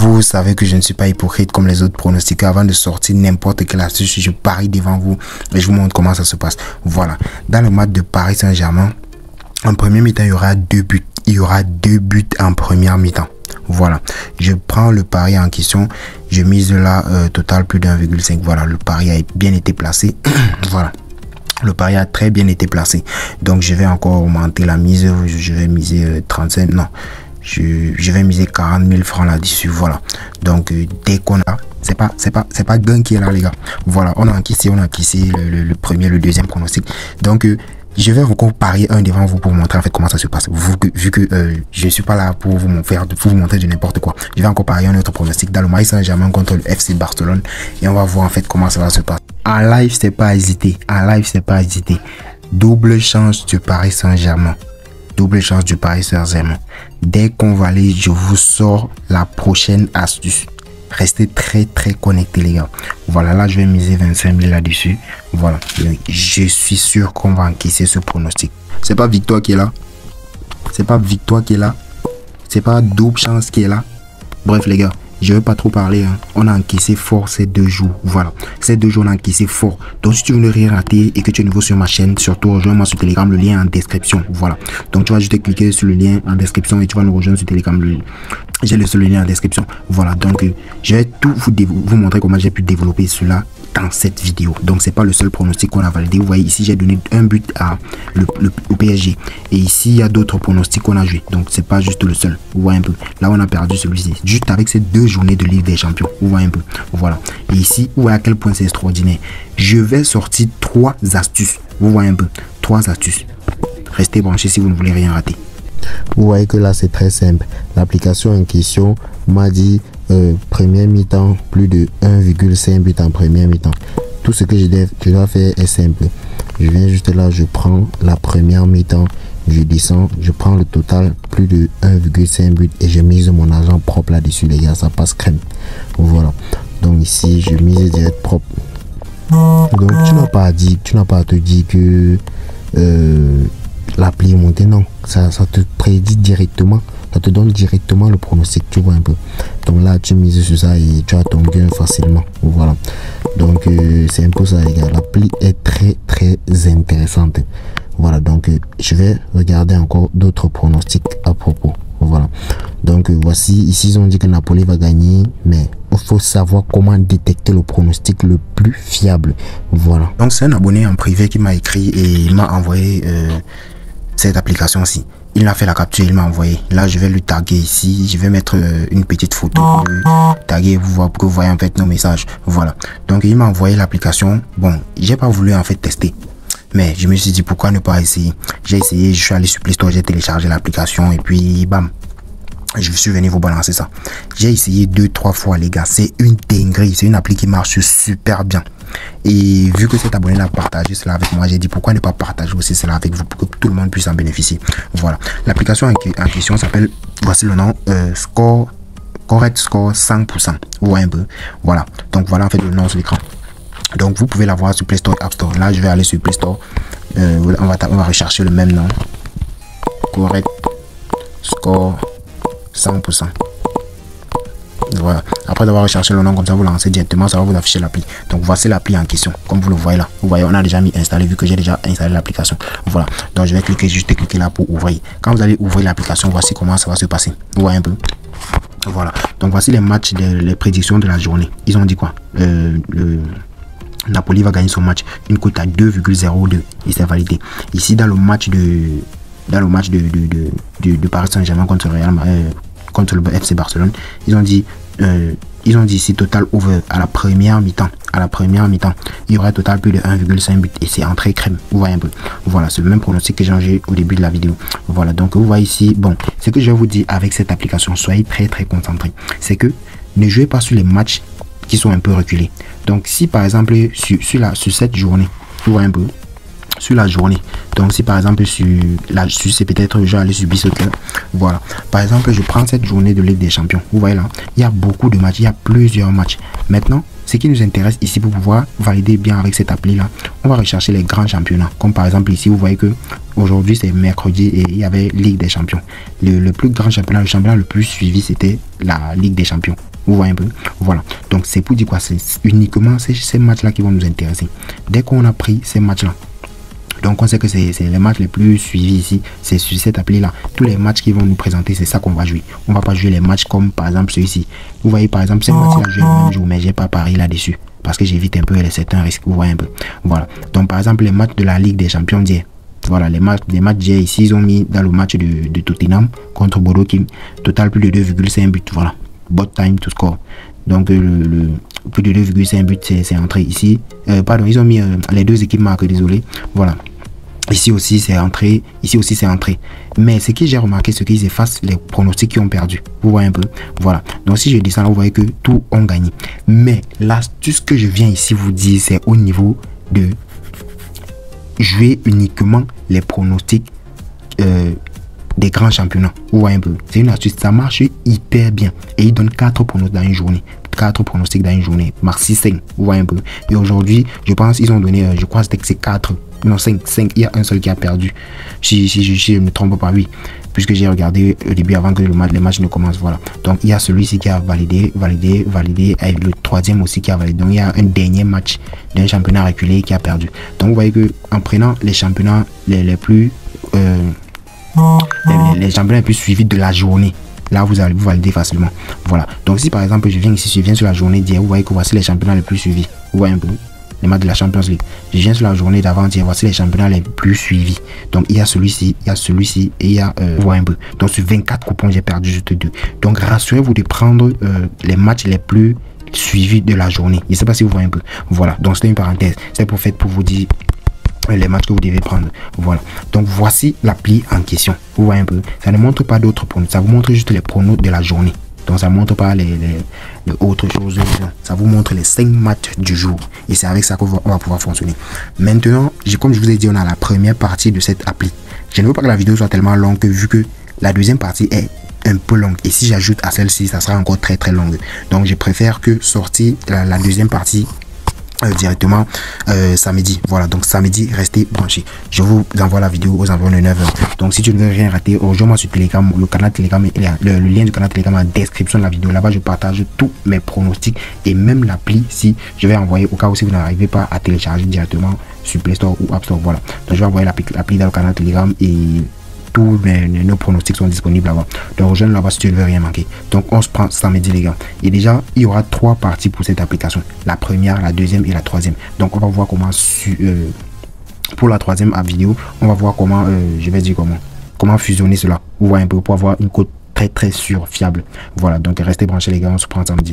Vous savez que je ne suis pas hypocrite comme les autres pronostiqueurs. Avant de sortir n'importe quelle astuce, je parie devant vous et je vous montre comment ça se passe. Voilà. Dans le match de Paris Saint-Germain, en premier mi-temps, il y aura 2 buts. Il y aura 2 buts en première mi-temps. Voilà. Je prends le pari en question. Je mise là total plus d'1,5. Voilà. Le pari a bien été placé. Voilà. Le pari a très bien été placé. Donc, je vais encore augmenter la mise. Je vais miser 35. Non. Je vais miser 40 000 francs là-dessus. Voilà. Donc, dès qu'on a... C'est pas Gun qui est là, les gars. Voilà. On a encaissé le premier, le deuxième pronostic. Donc, je vais encore parier un devant vous pour vous montrer en fait comment ça se passe. Vu que je suis pas là pour vous montrer de n'importe quoi. Je vais encore parier un autre pronostic dans le Paris Saint-Germain contre le FC Barcelone. Et on va voir en fait comment ça va se passer. En live, c'est pas hésiter. En live, c'est pas hésiter. Double chance du Paris Saint-Germain. Double chance du Paris Saint-Germain. Dès qu'on valide, je vous sors la prochaine astuce. Restez très connectés, les gars. Voilà, là je vais miser 25 000 là-dessus. Voilà, je suis sûr qu'on va encaisser ce pronostic. C'est pas Victoire qui est là. C'est pas Victoire qui est là. C'est pas Double Chance qui est là. Bref, les gars, je vais pas trop parler. Hein. On a encaissé fort ces 2 jours. Voilà, ces 2 jours on a encaissé fort. Donc si tu veux ne rien rater et que tu es nouveau sur ma chaîne, surtout rejoins-moi sur Telegram. Le lien est en description. Voilà, donc tu vas juste cliquer sur le lien en description et tu vas nous rejoindre sur Telegram. J'ai le seul lien en description. Voilà, donc je vais tout vous montrer comment j'ai pu développer cela dans cette vidéo. Donc c'est pas le seul pronostic qu'on a validé. Vous voyez ici j'ai donné un but à au PSG et ici il y a d'autres pronostics qu'on a joué. Donc c'est pas juste le seul. Vous voyez un peu. Là on a perdu celui-ci juste avec ces 2 journées de Ligue des Champions. Vous voyez un peu. Voilà. Et ici vous voyez à quel point c'est extraordinaire. Je vais sortir 3 astuces. Vous voyez un peu. 3 astuces. Restez branchés si vous ne voulez rien rater. Vous voyez que là c'est très simple. L'application en question m'a dit première mi-temps plus de 1,5 but en première mi-temps. Tout ce que je dois faire est simple. Je viens juste là, je prends la première mi-temps, je descends, je prends le total plus de 1,5 but et je mise mon argent propre là-dessus, les gars. Ça passe crème. Voilà. Donc ici je mise direct propre. Donc tu n'as pas à te dire que l'appli est montée. Non, ça te prédit directement. Ça te donne directement le pronostic, tu vois un peu. Donc là, tu mises sur ça et tu as ton gain facilement. Voilà. Donc, c'est un peu ça, les gars. L'appli est très intéressante. Voilà. Donc, je vais regarder encore d'autres pronostics à propos. Voilà. Donc, voici. Ici, ils ont dit que Napoli va gagner. Mais il faut savoir comment détecter le pronostic le plus fiable. Voilà. Donc, c'est un abonné en privé qui m'a écrit et il m'a envoyé cette application-ci. Il a fait la capture, il m'a envoyé. Là, je vais lui taguer ici. Je vais mettre une petite photo pour lui taguer pour que vous voyez en fait nos messages. Voilà. Donc, il m'a envoyé l'application. Bon, j'ai pas voulu en fait tester. Mais je me suis dit, pourquoi ne pas essayer? J'ai essayé, je suis allé sur Play Store, j'ai téléchargé l'application et puis, bam. Je suis venu vous balancer ça. J'ai essayé 2-3 fois, les gars. C'est une dinguerie. C'est une appli qui marche super bien. Et vu que cet abonné a partagé cela avec moi, j'ai dit pourquoi ne pas partager aussi cela avec vous pour que tout le monde puisse en bénéficier. Voilà. L'application en question s'appelle, voici le nom, Correct Score 100%. Vous voyez un peu. Voilà. Donc voilà en fait le nom sur l'écran. Donc vous pouvez la voir sur Play Store et App Store. Là je vais aller sur Play Store. On va rechercher le même nom. Correct Score 100%. Voilà. Après avoir recherché le nom comme ça, vous lancez directement, ça va vous afficher l'appli. Donc voici l'appli en question. Comme vous le voyez là. Vous voyez, on a déjà mis installé vu que j'ai déjà installé l'application. Voilà. Donc je vais cliquer là pour ouvrir. Quand vous allez ouvrir l'application, voici comment ça va se passer. Vous voyez un peu. Voilà. Donc voici les matchs, les prédictions de la journée. Ils ont dit quoi? Napoli va gagner son match. Une cote à 2,02 et c'est validé. Ici dans le match de Paris Saint-Germain contre le FC Barcelone, ils ont dit ici total over à la première mi-temps. Il y aura total plus de 1,5 but et c'est en très crème. Vous voyez un peu. Voilà, c'est le même pronostic que j'ai changé au début de la vidéo. Voilà, donc vous voyez ici, bon, ce que je vais vous dire avec cette application, soyez très concentrés. C'est que ne jouez pas sur les matchs qui sont un peu reculés. Donc si par exemple sur cette journée, vous voyez un peu, sur la journée. Donc si par exemple c'est peut-être je vais aller sur Bissoccer. Voilà. Par exemple, je prends cette journée de Ligue des Champions. Vous voyez là, il y a beaucoup de matchs, il y a plusieurs matchs. Maintenant, ce qui nous intéresse ici pour pouvoir valider bien avec cette appli là, on va rechercher les grands championnats. Comme par exemple ici, vous voyez que aujourd'hui c'est mercredi et il y avait Ligue des Champions. Le plus grand championnat, le championnat le plus suivi, c'était la Ligue des Champions. Vous voyez un peu. Voilà. Donc c'est pour dire quoi? C'est uniquement ces matchs-là qui vont nous intéresser. Dès qu'on a pris ces matchs-là, donc on sait que c'est les matchs les plus suivis ici, c'est sur cette appli-là. Tous les matchs qui vont nous présenter, c'est ça qu'on va jouer. On va pas jouer les matchs comme par exemple celui-ci. Vous voyez par exemple, ces matchs-là, je joue le même jour, mais j'ai pas parié là-dessus. Parce que j'évite un peu certains risques. Vous voyez un peu. Voilà. Donc par exemple, les matchs de la Ligue des Champions d'hier. Voilà, les matchs d'hier ici, ils ont mis dans le match de Tottenham contre Bordeaux qui total plus de 2,5 buts. Voilà. Bot time to score. Donc le plus de 2,5 buts c'est entré ici. Pardon, ils ont mis les deux équipes marquent, désolé. Voilà. Ici aussi c'est entré, ici aussi c'est entré. Mais ce que j'ai remarqué, c'est qu'ils effacent les pronostics qui ont perdu. Vous voyez un peu. Voilà. Donc si je descends là, vous voyez que tout ont gagné. Mais l'astuce que je viens ici vous dire, c'est au niveau de jouer uniquement les pronostics des grands championnats. Vous voyez un peu. C'est une astuce. Ça marche hyper bien. Et ils donnent 4 pronostics dans une journée. 4 pronostics dans une journée. Maxi 5. Vous voyez un peu. Et aujourd'hui, je pense ils ont donné, je crois que c'est 4. Non, 5. Il y a un seul qui a perdu. Si je ne me trompe pas, oui. Puisque j'ai regardé au début avant que les matchs ne commencent. Voilà. Donc il y a celui-ci qui a validé. Et le troisième aussi qui a validé. Donc il y a un dernier match d'un championnat reculé qui a perdu. Donc vous voyez que en prenant les championnats les plus les championnats les plus suivis de la journée, là vous allez vous valider facilement. Voilà. Donc si par exemple je viens ici, je viens sur la journée d'hier, vous voyez que voici les championnats les plus suivis. Vous voyez un peu les matchs de la Champions League. Je viens sur la journée d'avant-hier, voici les championnats les plus suivis. Donc il y a celui-ci, il y a celui-ci et il y a vous voyez un peu. Donc sur 24 coupons, j'ai perdu juste 2. Donc rassurez-vous de prendre les matchs les plus suivis de la journée. Je ne sais pas si vous voyez un peu. Voilà. Donc c'était une parenthèse. C'est pour vous dire les matchs que vous devez prendre. Voilà. Donc voici l'appli en question. Vous voyez un peu. Ça ne montre pas d'autres pronos. Ça vous montre juste les pronos de la journée. Donc ça ne montre pas les autres choses. Ça vous montre les 5 matchs du jour. Et c'est avec ça qu'on va pouvoir fonctionner. Maintenant, comme je vous ai dit, on a la première partie de cette appli. Je ne veux pas que la vidéo soit tellement longue que vu que la deuxième partie est un peu longue. Et si j'ajoute à celle-ci, ça sera encore très longue. Donc je préfère que sortir la deuxième partie directement samedi. Voilà, donc samedi, restez branchés. Je vous envoie la vidéo aux environs de 9h. Donc si tu ne veux rien rater, rejoins-moi sur Telegram. Le canal Telegram, le lien du canal Telegram en description de la vidéo. Là-bas, je partage tous mes pronostics et même l'appli si je vais envoyer au cas où si vous n'arrivez pas à télécharger directement sur Play Store ou App Store. Voilà, donc je vais envoyer l'appli dans le canal Telegram et tous nos pronostics sont disponibles là-bas. Donc rejoins là-bas si tu ne veux rien manquer. Donc on se prend samedi les gars. Et déjà il y aura 3 parties pour cette application. La première, la deuxième et la troisième. Donc on va voir comment pour la troisième vidéo, on va voir comment je vais dire comment fusionner cela. Vous voyez un peu pour avoir une cote très sûre, fiable. Voilà, donc restez branchés les gars, on se prend samedi.